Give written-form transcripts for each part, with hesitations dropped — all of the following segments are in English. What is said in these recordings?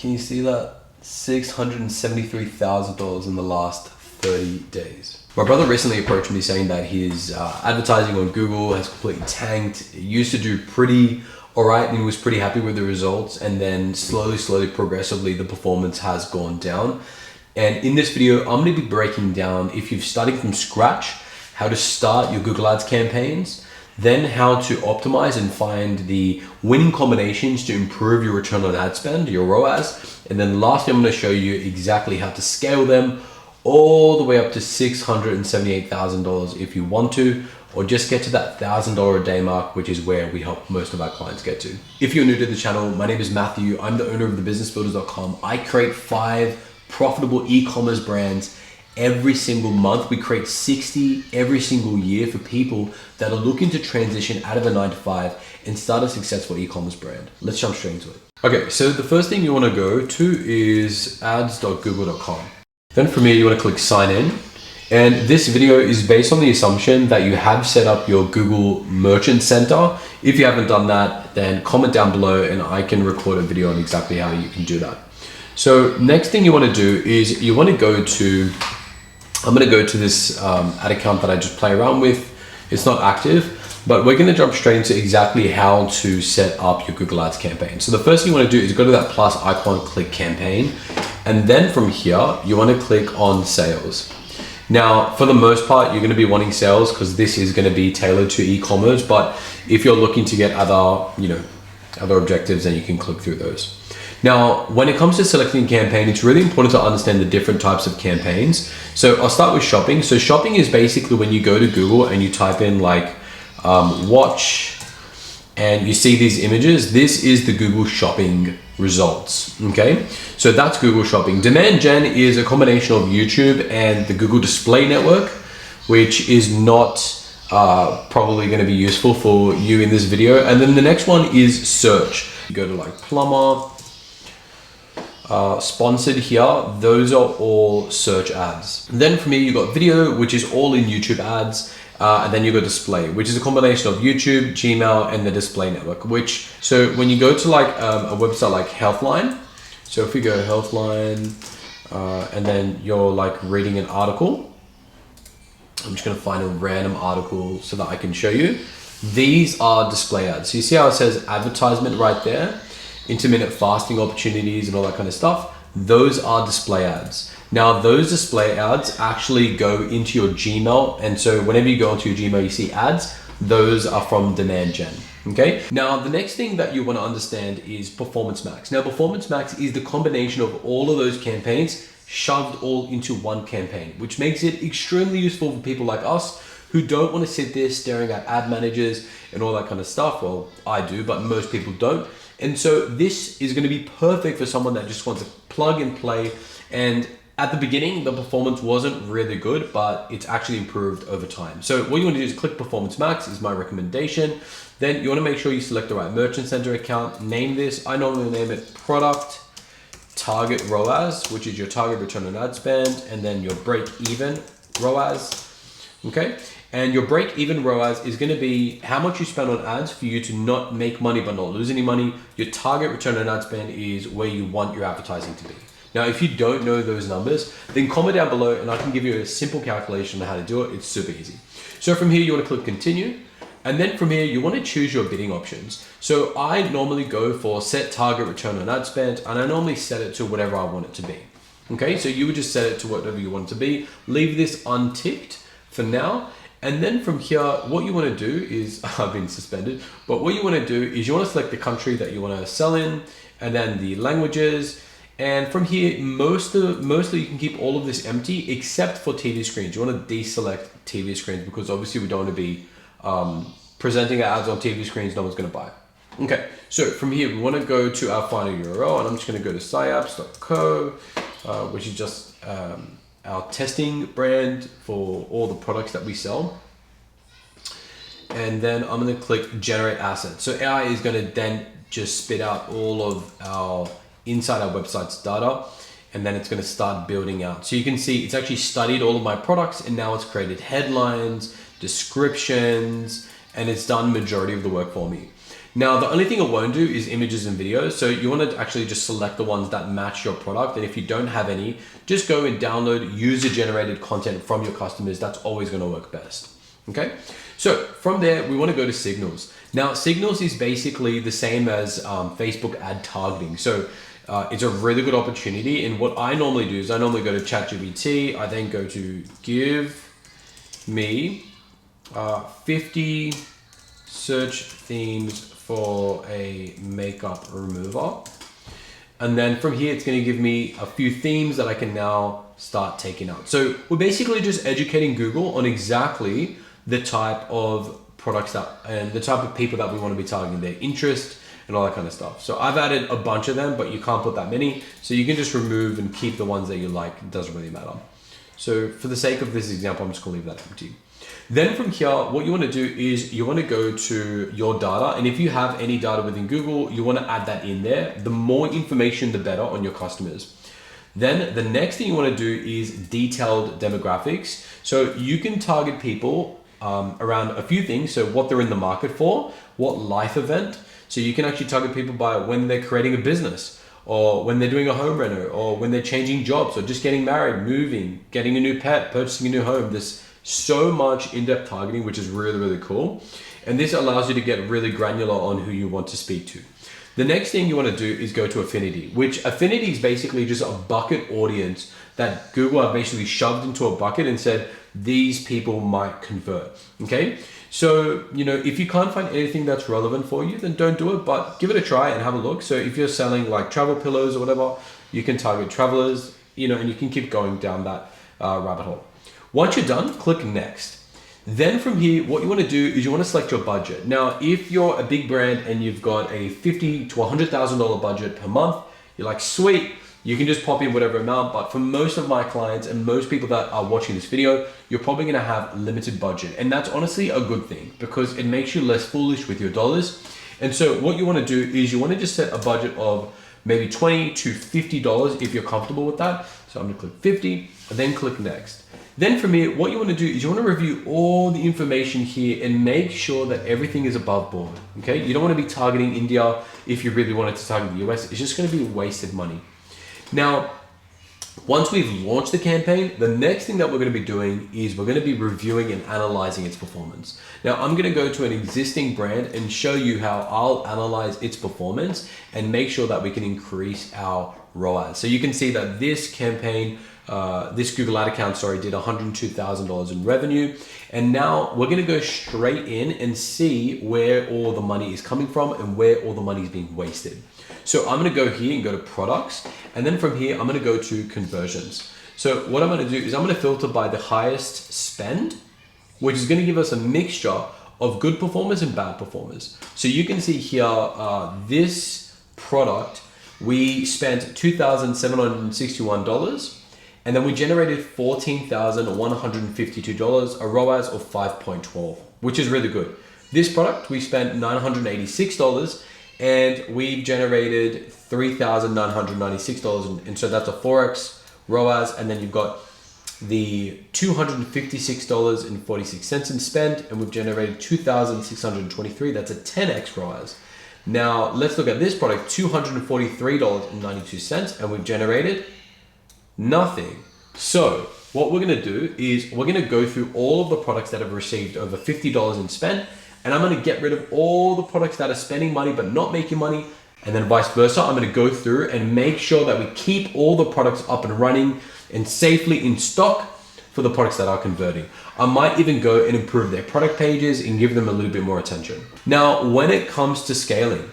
Can you see that? $673,000 in the last 30 days. My brother recently approached me saying that his advertising on Google has completely tanked. It used to do pretty alright and he was pretty happy with the results, and then slowly, progressively, the performance has gone down. And in this video, I'm going to be breaking down, if you've started from scratch, how to start your Google Ads campaigns, then how to optimize and find the winning combinations to improve your return on ad spend, your ROAS. And then lastly, I'm going to show you exactly how to scale them all the way up to $678,000 if you want to, or just get to that $1,000 a day mark, which is where we help most of our clients get to. If you're new to the channel, my name is Matthew. I'm the owner of thebusinessbuilders.com. I create 5 profitable e-commerce brands every single month. We create 60 every single year for people that are looking to transition out of a 9-to-5 and start a successful e-commerce brand. Let's jump straight into it. Okay, so the first thing you want to go to is ads.google.com. Then from here, you want to click sign in. And this video is based on the assumption that you have set up your Google Merchant Center. If you haven't done that, then comment down below and I can record a video on exactly how you can do that. So next thing you want to do is you want to go to, I'm going to go to this ad account that I just play around with. It's not active, but we're going to jump straight into exactly how to set up your Google Ads campaign. So the first thing you want to do is go to that plus icon, click campaign. And then from here, you want to click on sales. Now, for the most part, you're going to be wanting sales because this is going to be tailored to e-commerce. But if you're looking to get other objectives, then you can click through those. Now, when it comes to selecting a campaign, it's really important to understand the different types of campaigns. So I'll start with shopping. So shopping is basically when you go to Google and you type in like watch and you see these images. This is the Google shopping results. Okay, so that's Google shopping. Demand gen is a combination of YouTube and the Google Display Network, which is not probably going to be useful for you in this video. And then the next one is search. You go to like plumber, sponsored here. Those are all search ads. And then from here, you got video, which is all in YouTube ads. And then you go display, which is a combination of YouTube, Gmail, and the display network, so when you go to like a website like Healthline, so if we go Healthline, and then you're like reading an article, I'm just gonna find a random article so that I can show you. These are display ads. So you see how it says advertisement right there, intermittent fasting opportunities and all that kind of stuff. Those are display ads. Now those display ads actually go into your Gmail, and so whenever you go into your Gmail, you see ads, those are from Demand Gen. Okay. Now the next thing that you want to understand is Performance Max. Now Performance Max is the combination of all of those campaigns shoved all into one campaign, which makes it extremely useful for people like us who don't want to sit there staring at ad managers and all that kind of stuff. Well, I do, but most people don't. And so this is going to be perfect for someone that just wants to plug and play. And at the beginning, the performance wasn't really good, but it's actually improved over time. So what you want to do is click Performance Max is my recommendation. Then you want to make sure you select the right Merchant Center account. Name this. I normally name it Product Target ROAS, which is your target return on ad spend, and then your break-even ROAS. Okay. And your break-even ROAS is going to be how much you spend on ads for you to not make money but not lose any money. Your target return on ad spend is where you want your advertising to be. Now, if you don't know those numbers, then comment down below and I can give you a simple calculation on how to do it. It's super easy. So from here, you want to click continue. And then from here, you want to choose your bidding options. So I normally go for set target return on ad spend, and I normally set it to whatever I want it to be. Okay, so you would just set it to whatever you want it to be. Leave this unticked for now. And then from here, what you want to do is, I've been suspended, but what you want to do is you want to select the country that you want to sell in, and then the languages. And from here, mostly you can keep all of this empty except for TV screens. You want to deselect TV screens because obviously we don't want to be presenting our ads on TV screens no one's going to buy. Okay, so from here, we want to go to our final URL, and I'm just going to go to sciapps.co, which is just our testing brand for all the products that we sell. And then I'm going to click generate assets. So AI is going to then just spit out all of our inside our website's data, and then it's going to start building out. So you can see it's actually studied all of my products, and now it's created headlines, descriptions, and it's done majority of the work for me. Now, the only thing it won't do is images and videos. So you want to actually just select the ones that match your product. And if you don't have any, just go and download user-generated content from your customers. That's always going to work best. Okay. So from there, we want to go to Signals. Now, Signals is basically the same as Facebook ad targeting. So it's a really good opportunity. And what I normally do is I normally go to ChatGPT. I then go to give me 50 search themes for a makeup remover. And then from here, it's going to give me a few themes that I can now start taking out. So we're basically just educating Google on exactly the type of products that and the type of people that we want to be targeting, their interest and all that kind of stuff. So I've added a bunch of them, but you can't put that many. So you can just remove and keep the ones that you like. It doesn't really matter. So for the sake of this example, I'm just going to leave that empty. Then from here, what you want to do is you want to go to your data. And if you have any data within Google, you want to add that in there. The more information, the better on your customers. Then the next thing you want to do is detailed demographics. So you can target people around a few things. So what they're in the market for, what life event. So you can actually target people by when they're creating a business, or when they're doing a home reno, or when they're changing jobs, or just getting married, moving, getting a new pet, purchasing a new home. There's so much in-depth targeting, which is really, really cool. And this allows you to get really granular on who you want to speak to. The next thing you want to do is go to Affinity, which Affinity is basically just a bucket audience that Google have basically shoved into a bucket and said, these people might convert. Okay. So, if you can't find anything that's relevant for you, then don't do it, but give it a try and have a look. So if you're selling like travel pillows or whatever, you can target travelers, and you can keep going down that rabbit hole. Once you're done, click next. Then from here, what you want to do is you want to select your budget. Now, if you're a big brand and you've got a $50,000 to $100,000 budget per month, you're like, sweet, you can just pop in whatever amount. But for most of my clients and most people that are watching this video, you're probably going to have limited budget. And that's honestly a good thing because it makes you less foolish with your dollars. And so what you want to do is you want to just set a budget of maybe $20 to $50 if you're comfortable with that. So I'm going to click 50 and then click next. Then from here, what you want to do is you want to review all the information here and make sure that everything is above board. Okay, you don't want to be targeting India if you really wanted to target the US. It's just going to be wasted money. Now, once we've launched the campaign, the next thing that we're going to be doing is we're going to be reviewing and analyzing its performance. Now, I'm going to go to an existing brand and show you how I'll analyze its performance and make sure that we can increase our ROAS. So you can see that this campaign, this Google ad account, did $102,000 in revenue. And now we're going to go straight in and see where all the money is coming from and where all the money is being wasted. So I'm going to go here and go to products. And then from here, I'm going to go to conversions. So what I'm going to do is I'm going to filter by the highest spend, which is going to give us a mixture of good performers and bad performers. So you can see here, this product, we spent $2,761. And then we generated $14,152, a ROAS of 5.12, which is really good. This product, we spent $986 and we generated $3,996. And so that's a 4x ROAS. And then you've got the $256.46 in spend, and we've generated $2,623. That's a 10x ROAS. Now let's look at this product, $243.92, and we've generated nothing. So what we're going to do is we're going to go through all of the products that have received over $50 in spend, and I'm going to get rid of all the products that are spending money but not making money, and then vice versa. I'm going to go through and make sure that we keep all the products up and running and safely in stock for the products that are converting. I might even go and improve their product pages and give them a little bit more attention. Now, when it comes to scaling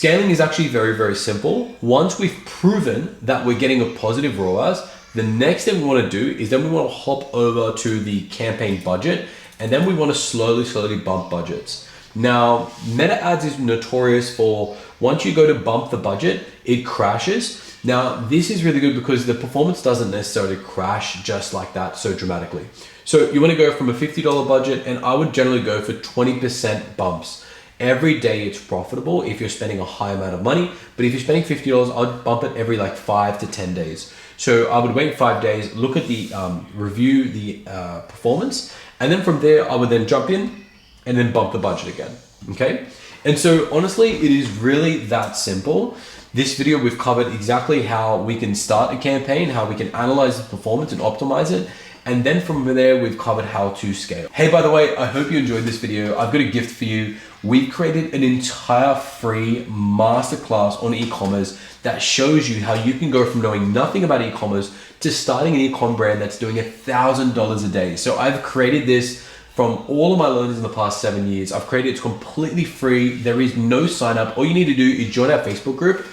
is actually very, very simple. Once we've proven that we're getting a positive ROAS, the next thing we want to do is then we want to hop over to the campaign budget, and then we want to slowly bump budgets. Now, Meta Ads is notorious for once you go to bump the budget, it crashes. Now, this is really good because the performance doesn't necessarily crash just like that so dramatically. So you want to go from a $50 budget, and I would generally go for 20% bumps. Every day it's profitable if you're spending a high amount of money, but if you're spending $50, I'd bump it every like 5 to 10 days. So I would wait 5 days, look at the review the performance, and then from there I would then jump in and then bump the budget again. Okay. And so honestly, it is really that simple. This video, we've covered exactly how we can start a campaign, how we can analyze the performance and optimize it. And then from there, we've covered how to scale. Hey, by the way, I hope you enjoyed this video. I've got a gift for you. We've created an entire free masterclass on e-commerce that shows you how you can go from knowing nothing about e-commerce to starting an e-com brand that's doing $1,000 a day. So I've created this from all of my learnings in the past 7 years. I've created it completely free. There is no sign up. All you need to do is join our Facebook group,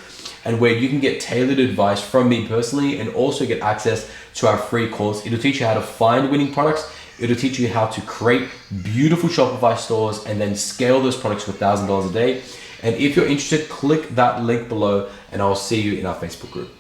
and where you can get tailored advice from me personally and also get access to our free course. It'll teach you how to find winning products. It'll teach you how to create beautiful Shopify stores and then scale those products to $1,000 a day. And if you're interested, click that link below and I'll see you in our Facebook group.